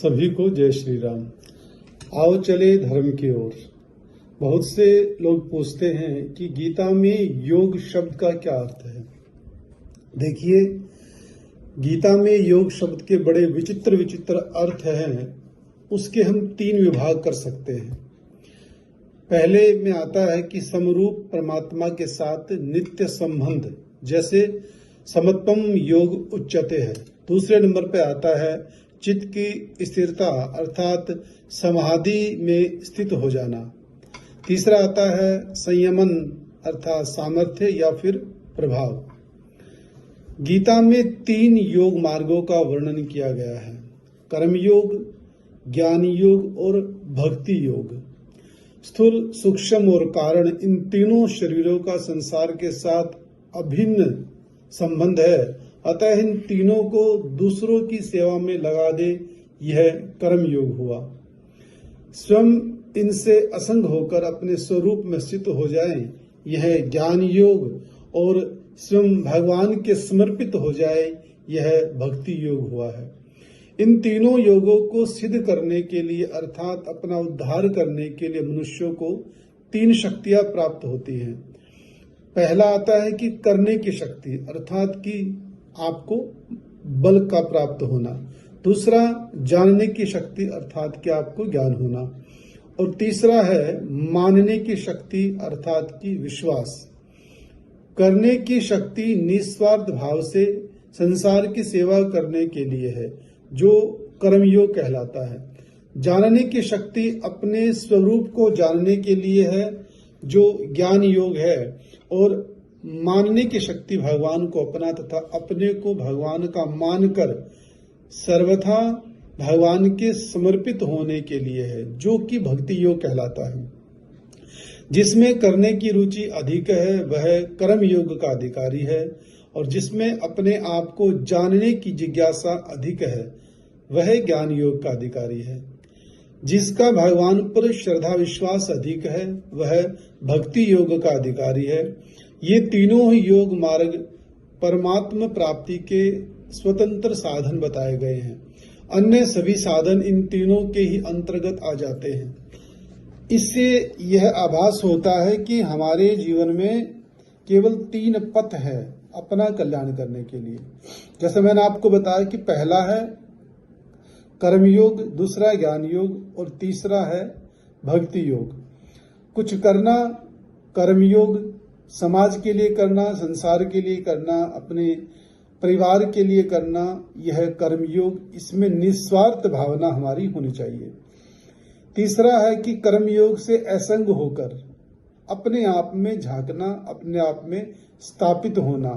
सभी को जय श्री राम। आओ चले धर्म की ओर। बहुत से लोग पूछते हैं कि गीता में योग शब्द का क्या अर्थ है। देखिए, गीता में योग शब्द के बड़े विचित्र विचित्र अर्थ हैं। उसके हम 3 विभाग कर सकते हैं। पहले में आता है कि समरूप परमात्मा के साथ नित्य संबंध, जैसे समत्वम योग उच्यते है। दूसरे नंबर पे आता है चित्त की स्थिरता, अर्थात समाधि में स्थित हो जाना। तीसरा आता है संयमन, अर्थात सामर्थ्य या फिर प्रभाव। गीता में 3 योग मार्गों का वर्णन किया गया है: कर्म योग, ज्ञान योग और भक्ति योग। स्थूल, सूक्ष्म और कारण, इन तीनों शरीरों का संसार के साथ अभिन्न संबंध है। अतः इन तीनों को दूसरों की सेवा में लगा दे, यह कर्म योग हुआ। स्वयं इनसे असंग होकर अपने स्वरूप में स्थित हो जाए, यह ज्ञान योग। और स्वयं भगवान के समर्पित हो जाए, यह भक्ति योग हुआ है। इन तीनों योगों को सिद्ध करने के लिए, अर्थात अपना उद्धार करने के लिए, मनुष्यों को 3 शक्तियां प्राप्त होती हैं। पहला आता है कि करने की शक्ति, अर्थात कि आपको बल का प्राप्त होना। दूसरा जानने की शक्ति, अर्थात कि आपको ज्ञान होना। और तीसरा है मानने की शक्ति, अर्थात कि विश्वास। करने की शक्ति निस्वार्थ भाव से संसार की सेवा करने के लिए है, जो कर्मयोग कहलाता है। जानने की शक्ति अपने स्वरूप को जानने के लिए है, जो ज्ञान योग है। और मानने की शक्ति भगवान को अपना तथा अपने को भगवान का मानकर सर्वथा भगवान के समर्पित होने के लिए है, जो कि भक्ति योग कहलाता है। जिसमें करने की रुचि अधिक है, वह कर्म योग का अधिकारी है। और जिसमें अपने आप को जानने की जिज्ञासा अधिक है, वह ज्ञान योग का अधिकारी है। जिसका भगवान पर श्रद्धा विश्वास अधिक है, वह भक्ति योग का अधिकारी है। ये तीनों ही योग मार्ग परमात्मा प्राप्ति के स्वतंत्र साधन बताए गए हैं। अन्य सभी साधन इन तीनों के ही अंतर्गत आ जाते हैं। इससे यह आभास होता है कि हमारे जीवन में केवल 3 पथ है अपना कल्याण करने के लिए। जैसे मैंने आपको बताया कि पहला है कर्मयोग, दूसरा ज्ञान योग और तीसरा है भक्ति योग। कुछ करना, कर्मयोग समाज के लिए करना, संसार के लिए करना, अपने परिवार के लिए करना, यह कर्मयोग। इसमें निस्वार्थ भावना हमारी होनी चाहिए। तीसरा है कि कर्मयोग से असंग होकर अपने आप में झांकना, अपने आप में स्थापित होना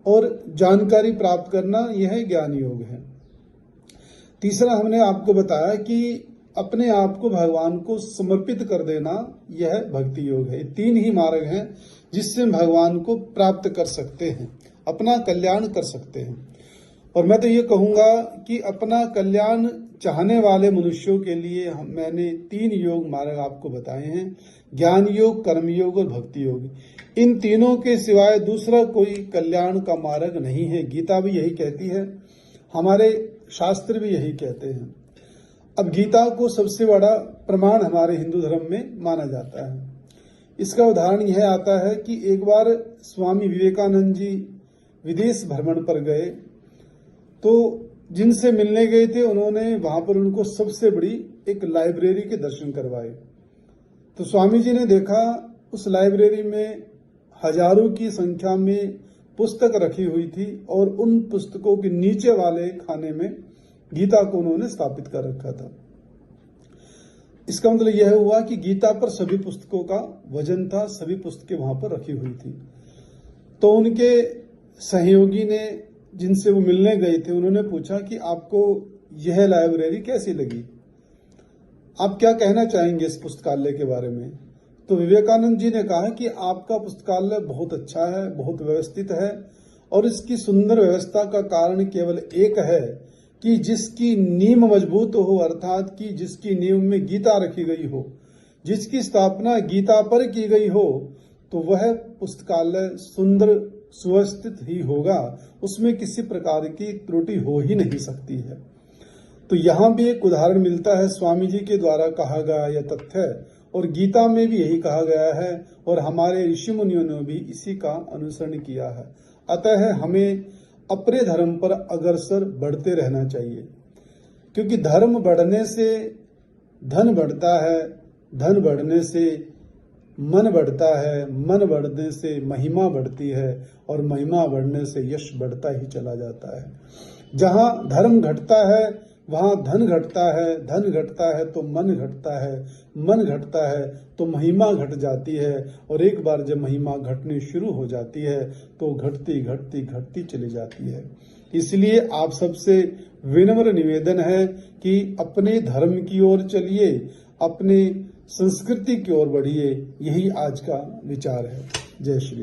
और जानकारी प्राप्त करना, यह ज्ञान योग है। तीसरा हमने आपको बताया कि अपने आप को भगवान को समर्पित कर देना, यह भक्ति योग है। 3 ही मार्ग हैं जिससे भगवान को प्राप्त कर सकते हैं, अपना कल्याण कर सकते हैं। और मैं तो ये कहूंगा कि अपना कल्याण चाहने वाले मनुष्यों के लिए मैंने 3 योग मार्ग आपको बताए हैं: ज्ञान योग, कर्म योग और भक्ति योग। इन तीनों के सिवाय दूसरा कोई कल्याण का मार्ग नहीं है। गीता भी यही कहती है, हमारे शास्त्र भी यही कहते हैं। अब गीता को सबसे बड़ा प्रमाण हमारे हिंदू धर्म में माना जाता है। इसका उदाहरण यह आता है कि एक बार स्वामी विवेकानंद जी विदेश भ्रमण पर गए, तो जिनसे मिलने गए थे उन्होंने वहां पर उनको सबसे बड़ी एक लाइब्रेरी के दर्शन करवाए। तो स्वामी जी ने देखा उस लाइब्रेरी में हजारों की संख्या में पुस्तक रखी हुई थी और उन पुस्तकों के नीचे वाले खाने में गीता को उन्होंने स्थापित कर रखा था। इसका मतलब यह हुआ कि गीता पर सभी पुस्तकों का वजन था, सभी पुस्तकें वहां पर रखी हुई थी। तो उनके सहयोगी ने, जिनसे वो मिलने गए थे, उन्होंने पूछा कि आपको यह लाइब्रेरी कैसी लगी, आप क्या कहना चाहेंगे इस पुस्तकालय के बारे में। तो विवेकानंद जी ने कहा कि आपका पुस्तकालय बहुत अच्छा है, बहुत व्यवस्थित है। और इसकी सुंदर व्यवस्था का कारण केवल एक है कि जिसकी नींव मजबूत हो, अर्थात कि जिसकी नींव में गीता रखी गई हो, जिसकी स्थापना गीता पर की गई हो, तो वह पुस्तकालय सुंदर सुव्यवस्थित ही होगा, उसमें किसी प्रकार की त्रुटि हो ही नहीं सकती है। तो यहाँ भी एक उदाहरण मिलता है, स्वामी जी के द्वारा कहा गया यह तथ्य है, और गीता में भी यही कहा गया है, और हमारे ऋषि मुनियों ने भी इसी का अनुसरण किया है। अतः हमें अपने धर्म पर अग्रसर बढ़ते रहना चाहिए, क्योंकि धर्म बढ़ने से धन बढ़ता है, धन बढ़ने से मन बढ़ता है, मन बढ़ने से महिमा बढ़ती है, और महिमा बढ़ने से यश बढ़ता ही चला जाता है। जहां धर्म घटता है वहां धन घटता है, धन घटता है तो मन घटता है, मन घटता है तो महिमा घट जाती है, और एक बार जब महिमा घटनी शुरू हो जाती है तो घटती घटती घटती चली जाती है। इसलिए आप सबसे विनम्र निवेदन है कि अपने धर्म की ओर चलिए, अपने संस्कृति की ओर बढ़िए। यही आज का विचार है। जय श्री राम।